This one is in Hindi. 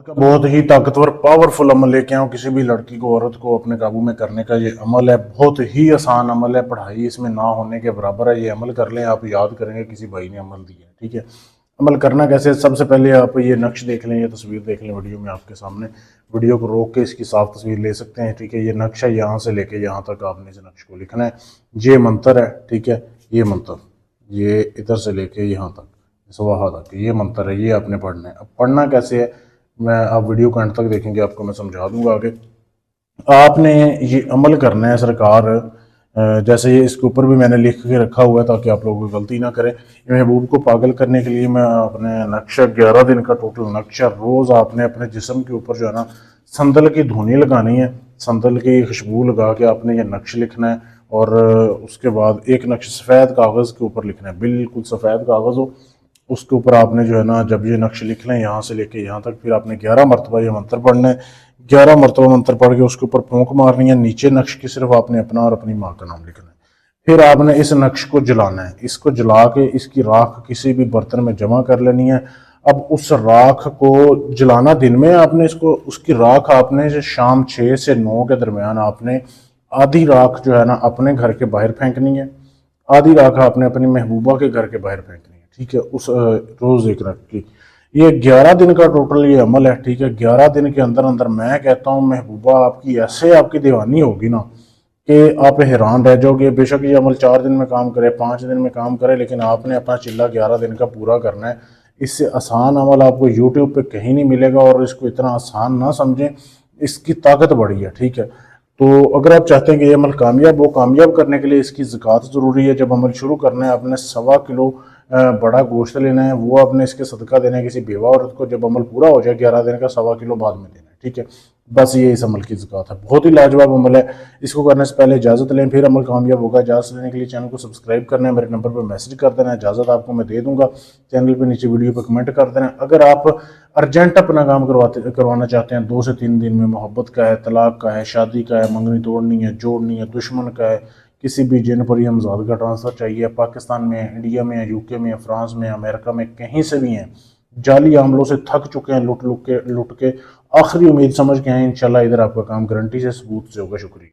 का बहुत ही ताकतवर पावरफुल अमल लेके आऊँ किसी भी लड़की को औरत को अपने काबू में करने का। ये अमल है, बहुत ही आसान अमल है, पढ़ाई इसमें ना होने के बराबर है। ये अमल कर लें, आप याद करेंगे किसी भाई ने अमल दिया है। ठीक है, अमल करना कैसे? सबसे पहले आप ये नक्श देख लें, ये तस्वीर देख लें वीडियो में आपके सामने। वीडियो को रोक के इसकी साफ तस्वीर ले सकते हैं। ठीक है, ये नक्श है, यहाँ से लेके यहाँ तक आपने इस नक्श को लिखना है। ये मंत्र है, ठीक है, ये मंत्र, ये इधर से लेके यहाँ तक स्वाहा तक ये मंत्र है, ये आपने पढ़ना है। अब पढ़ना कैसे है, मैं आप वीडियो को अंत तक देखेंगे, आपको मैं समझा दूंगा आगे। आपने ये अमल करना है सरकार, जैसे ये इसके ऊपर भी मैंने लिख के रखा हुआ है ताकि आप लोग गलती ना करें। महबूब को पागल करने के लिए मैं अपने नक्शा 11 दिन का टोटल नक्शा, रोज़ आपने अपने जिस्म के ऊपर जो है ना संदल की धुनी लगानी है, संदल की खुशबू लगा के आपने ये नक्श लिखना है। और उसके बाद एक नक्श सफ़ेद कागज़ के ऊपर लिखना है, बिल्कुल सफ़ेद कागज़ हो, उसके ऊपर आपने जो है ना जब ये नक्श लिख लें यहाँ से लेके यहाँ तक, फिर आपने 11 मरतबा ये मंत्र पढ़ना है। 11 मरतबा मंत्र पढ़ के उसके ऊपर फूंक मारनी है। नीचे नक्श की सिर्फ आपने अपना और अपनी माँ का नाम लिखना है। फिर आपने इस नक्श को जलाना है, इसको जला के इसकी राख किसी भी बर्तन में जमा कर लेनी है। अब उस राख को जलाना दिन में आपने इसको, उसकी राख आपने शाम 6 से 9 के दरमियान आपने आधी राख जो है ना अपने घर के बाहर फेंकनी है, आधी राख आपने अपनी महबूबा के घर के बाहर फेंकनी है। ठीक है, उस रोज एक रख की। ये 11 दिन का टोटल ये अमल है। ठीक है, 11 दिन के अंदर अंदर मैं कहता हूँ महबूबा आपकी ऐसे आपकी दीवानी होगी ना कि आप हैरान रह जाओगे। बेशक ये अमल 4 दिन में काम करे, 5 दिन में काम करे, लेकिन आपने अपना चिल्ला 11 दिन का पूरा करना है। इससे आसान अमल आपको यूट्यूब पे कहीं नहीं मिलेगा, और इसको इतना आसान ना समझें, इसकी ताकत बड़ी है। ठीक है, तो अगर आप चाहते हैं कि ये अमल कामयाब हो, कामयाब करने के लिए इसकी ज़कात ज़रूरी है। जब अमल शुरू करना है आपने 1.25 किलो बड़ा गोश्त लेना है, वो आपने इसके सदका देना है किसी बेवा औरत को। जब अमल पूरा हो जाए 11 दिन का, 1.25 किलो बाद में देना है। ठीक है, बस ये इस अमल की ज़कात है। बहुत ही लाजवाब अमल है। इसको करने से पहले इजाज़त लें, फिर अमल कामयाब होगा। इजाज़त लेने के लिए चैनल को सब्सक्राइब करना है, मेरे नंबर पर मैसेज कर देना है, इजाज़त आपको मैं दे दूंगा। चैनल पर नीचे वीडियो पर कमेंट कर देना है। अगर आप अर्जेंट अपना काम करवाना चाहते हैं, 2 से 3 दिन में, मोहब्बत का है, तलाक का है, शादी का है, मंगनी तोड़नी है, जोड़नी है, दुश्मन का है, किसी भी जिन पर हमजाद का ट्रांसफ़र चाहिए, पाकिस्तान में है, इंडिया में है, यूके में है, फ्रांस में है, अमेरिका में, कहीं से भी हैं, जाली आमलों से थक चुके हैं, लुट के आखिरी उम्मीद समझ के आए, इंशाल्लाह इधर आपका काम गारंटी से सबूत से होगा। शुक्रिया।